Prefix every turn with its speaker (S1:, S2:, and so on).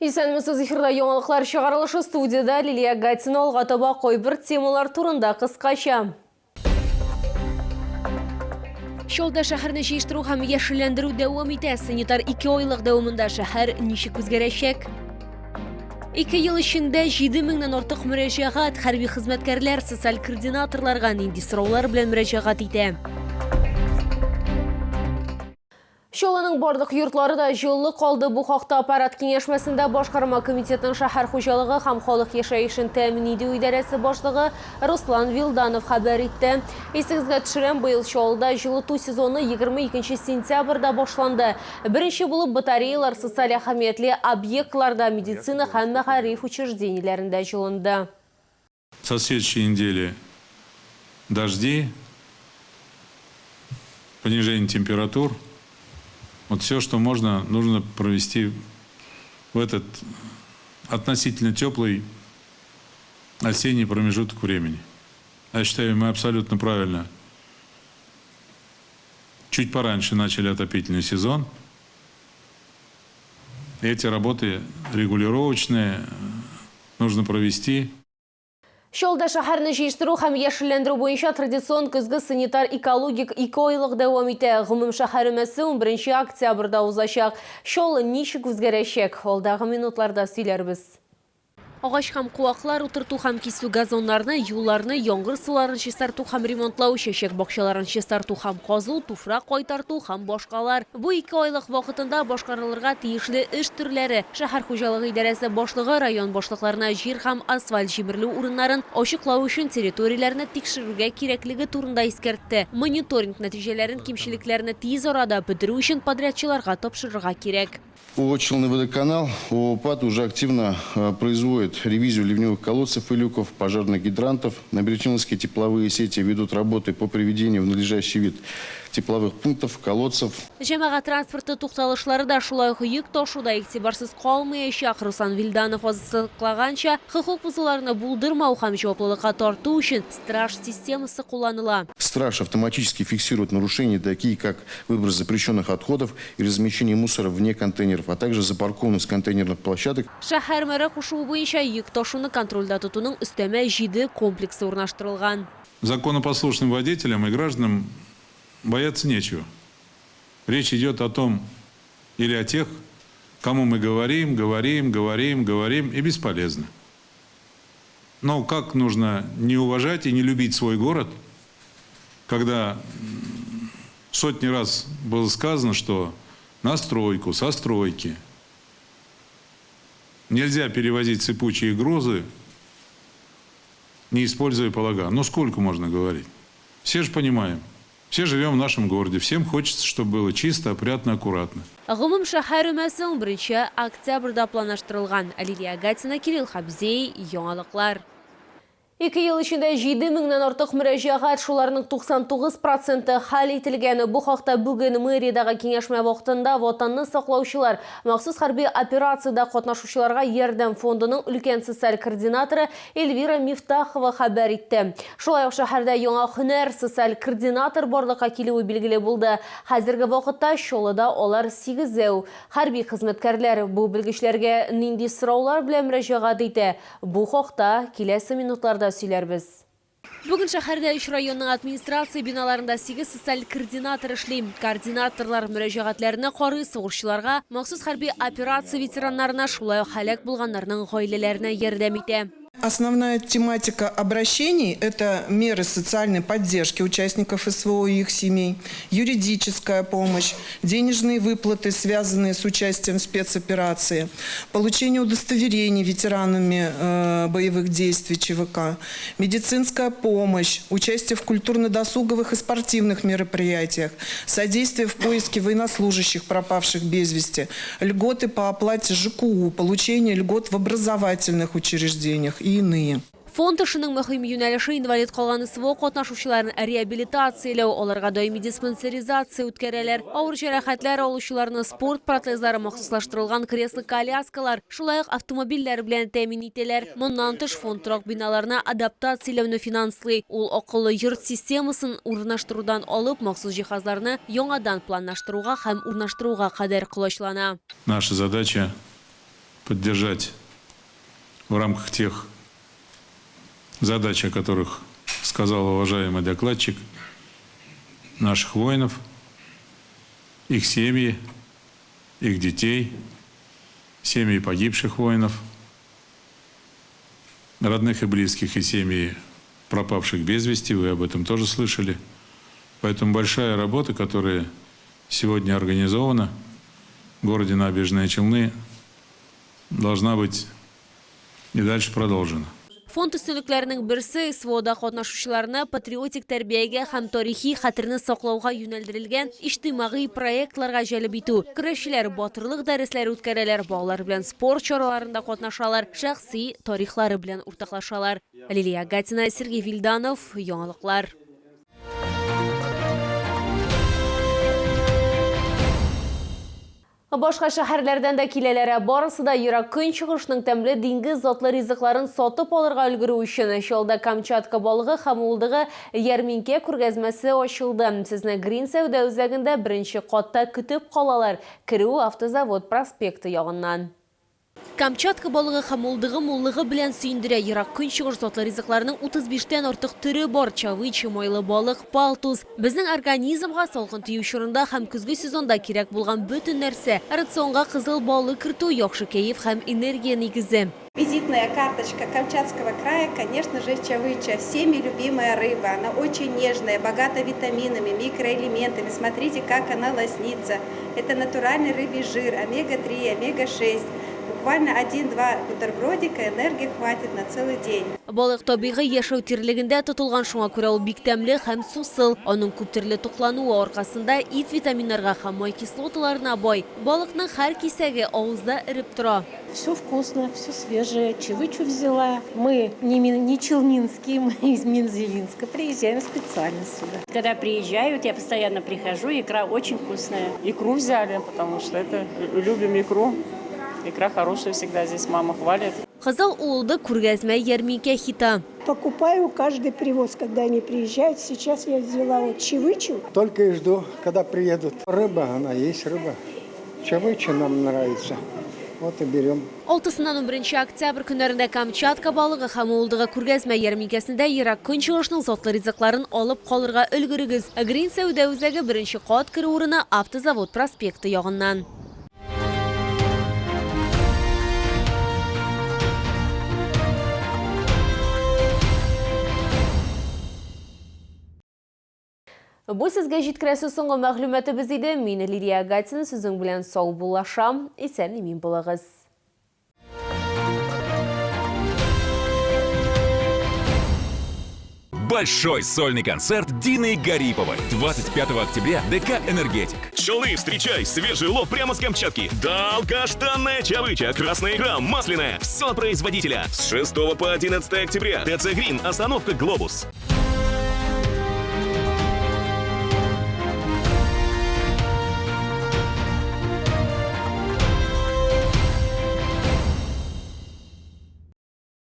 S1: Исәнмесез эфирда яңалыклар чыгарылышы студияда Лилия Гатина алга таба койбір темалар турында кыскача. Шолда шәһәрне җыештыру һәм яшелләндерү дәвам итә. Санитар 2 айлык дәвамында шәһәр ничек үзгәрәчәк? 2 ел эчендә 7000-нән артык мөрәҗәгать, хәрби хезмәткәрләр социаль координаторларга нинди сораулар белән мөрәҗәгать итә? Шоланың бардык йортлары да җылы калды. Бу хакта аппарат киңәшмәсендә башкарма комитетның шәһәр хуҗалыгы һәм халык яшәешен тәэмин итү идарәсе башлыгы Руслан Вилданов хәбәр итте. Исегезгә төшерәм, быел Шолда җылыту сезоны 22 сентябрьдә башланды. Беренче булып батареялар социаль әһәмиятле объектларда, медицина һәм мәгариф учреждениеләрендә җылынды.
S2: Со следующей недели дожди, понижение температур. Вот все, что нужно провести в этот относительно теплый осенний промежуток времени. Я считаю, мы абсолютно правильно чуть пораньше начали отопительный сезон. И эти работы регулировочные нужно провести.
S1: Шолда шәһәрне җыештыру һәм яшелләндерү буенча традицион көзге санитар-экологик 2 айлык дәвам итә. Гомум шәһәр өмәсе 11 октябрьдә узачак. Шол ничек үзгәрәчәк? Алдагы минутларда сөйләрбез. Агач һәм куаклар утырту һәм кисү газоннарны, юлларны, яңгыр суларын чистарту һәм ремонтлау, чәчәк бакчаларын чистарту һәм казу, туфрак кайтарту һәм башкалар. Бу 2 айлык вакытында башкарылырга тиешле эш төрләре. Шәһәр хуҗалыгы идарәсе башлыгы район башлыкларына җир һәм асфальт җимерлү урыннарын ачыклау өчен территорияләрне тикшерүгә кирәклеге турында искәртте. Мониторинг нәтиҗәләрен, кимчелекләрне тиз арада бетерү өчен подрядчыларга тапшырырга кирәк.
S3: Челный водоканал ОПАТ уже активно производит ревизию ливневых колодцев и люков, пожарных гидрантов. Набережнинские тепловые сети ведут работы по приведению в надлежащий вид тепловых пунктов, колодцев.
S1: Җәмәгать транспорты тукталышлары да шулай ук йөк ташуда игътибарсыз калмаячак. Руслан Вилданов ассызыклаганча, хокук бузуларны булдырмау һәм җаваплылыкка тарту өчен страж системасы кулланыла.
S3: Страж автоматически фиксирует нарушения, такие как выброс запрещенных отходов и размещение мусора вне контейнеров, а также запаркованность контейнерных площадок.
S1: Шәһәр мэры кушуы буенча йөк ташуны контрольдә тотуның өстәмә 7 комплексы урнаштырылган.
S2: Законопослушным водителям и гражданам бояться нечего. Речь идет о том или о тех, кому мы говорим, и бесполезно. Но как нужно не уважать и не любить свой город, когда сотни раз было сказано, что на стройку, со стройки нельзя перевозить сыпучие грузы, не используя полога. Ну сколько можно говорить? Все же понимаем. Все живем в нашем городе. Всем хочется, чтобы было чисто, опрятно, аккуратно.
S1: Гомум шәһәр өмәсе 11 октябрьдә планлаштырылган. Лилия Гатина, Кирилл Хабзей, яңалыклар. 2 ел эчендә 7000-нән артык мөрәҗәгать, шуларның 99% хәл ителгән. Бу хакта бүген мэриядәге киңәшмә вакытында ватанны саклаучылар махсус хәрби операциядә катнашучыларга ярдәм фондының өлкән социаль координаторы Эльвира Мифтахова хәбәр итте. Шулай ук шәһәрдә яңа һөнәр социаль координатор барлыкка килүе билгеле булды. Хәзерге вакытта Шолада алар 8 хәрби хезмәткәрләр. Бу белгечләргә нинди сораулар белән мөрәҗәгать итә? Бу хакта киләсе минутларда сөйләрбез. Бүген шәһәрдә 3 районның администрация биналарында 8 социаль координатор эшли. Координаторлар мөрәҗәгатьләрне карый, сугышчыларга, махсус хәрби операция ветераннарына, шулай ук һәлак булганнарның гаиләләренә ярдәм итә.
S4: Основная тематика обращений – это меры социальной поддержки участников СВО и их семей, юридическая помощь, денежные выплаты, связанные с участием в спецоперации, получение удостоверений ветеранами боевых действий ЧВК, медицинская помощь, участие в культурно-досуговых и спортивных мероприятиях, содействие в поиске военнослужащих, пропавших без вести, льготы по оплате ЖКУ, получение льгот в образовательных учреждениях и иные.
S1: Фонд эшенең мөһим юнәлеше инвалид калган СВО катнашучыларын реабилитацияләү, аларга даими диспансеризация үткәрәләр, авыр җәрәхәтләр алучыларны спорт протезлары, махсуслаштырылган кресло-коляскалар, шулай ук автомобильләр белән тәэмин итәләр. Моннан тыш фонд торак биналарына адаптацияләүне финанслый. Ул акыллы йорт системасын урнаштырудан алып, махсус җиһазларны яңадан планлаштыруга һәм урнаштыруга кадәр кылычлана.
S2: Наша задача поддержать в рамках тех задач, о которых сказал уважаемый докладчик, наших воинов, их семьи, их детей, семьи погибших воинов, родных и близких и семьи пропавших без вести, вы об этом тоже слышали. Поэтому большая работа, которая сегодня организована в городе Набережные Челны, должна быть и дальше продолжена.
S1: Фонд үстінліклерінің бірсі СВОда қатнашушыларына патриотик тәрбиеге һәм тарихи хәтерне саклауга юнәлдерелгән иҗтимагый проектларга җәлеп итү. Көрәшчеләр батырлык дәресләре үткәрәләр, балалар белән спорт чараларында катнашалар, шәхси тарихлары белән уртаклашалар. Лилия Гатина, Сергей Вильданов, яңалыклар. Башка шәһәрләрдән дә киләләре барысы да ерак көнчыгышның тәмле диңгез затлы ризыкларын сатып алырга өлгерү өчен Чалда Камчатка балыгы һәм улдыгы ярминкә күргәзмәсе ачылды. Сезне Green сәүдә үзәгендә беренче катта көтеп калалар. Керү автозавод проспекты ягыннан. Камчатка балыгы һәм улдыгы муллыгы белән сөендерә. Ерак көнчыгыш затлы ризыкларның 35тән артык төре бар. Чавычы, майлы балык, палтус. Безнең организмга салкын тию чорында һәм көзге сезонда кирәк булган бөтен нәрсә. Рационга кызыл балык кертү яхшы кәеф һәм энергия нигезе.
S5: Визитная карточка Камчатского края, конечно же, чавыча. Всеми любимая рыба. Она очень нежная, богата витаминами, микроэлементами. Смотрите, как она лоснится. Это натуральный рыбий жир, омега-3, омега-6. Буквально 1-2 бутербродика энергии хватит на целый день.
S1: Балык табигый яшәү тирлегендә тотылган, шуңа күрә ул бик тәмле һәм сусыл. Аның күп төрле туклануы аркасында ит витаминнарга һәм май кислоталарына бай. Балыкның һәр кисәге авызда эреп тора.
S6: Все вкусно, все свежее. Чавычу взяла. Мы не челнинские, мы из Мензелинска. Приезжаем специально сюда. Когда приезжают, я постоянно прихожу, икра очень вкусная.
S7: Икру взяли, потому что это любим икру. Икра хорошая всегда, здесь мама хвалит.
S1: Кызыл улды күргәзмә ярминкә хита.
S8: Покупаю каждый привоз, когда они приезжают. Сейчас я взяла вот чавычу.
S9: Только и жду, когда приедут. Рыба, она есть рыба. Чавыча нам нравится. Вот и берем.
S1: 6-11 октябрь көннәрендә Камчатка балыгы һәм улдыгы күргәзмә ярминкәсендә ерак көнчыгышның затлы ризыкларын алып калырга өлгерегез. Green сәүдә үзәге беренче кат керү урыны автозавод проспекты ягыннан. Бу сезгә җиткерәсе соңгы мәгълүматыбыз иде. Мин Лилия Гатина, сезнең белән сау булашам. Исән-имин булыгыз.
S10: Большой сольный концерт Дины Гариповой. 25 октября ДК «Энергетик».
S11: Челны, встречай! Свежий улов прямо с Камчатки. Долгожданная чавыча, красная икра, масляная. Все от производителя. С 6 по 11 октября. ТЦ «Грин», остановка «Глобус».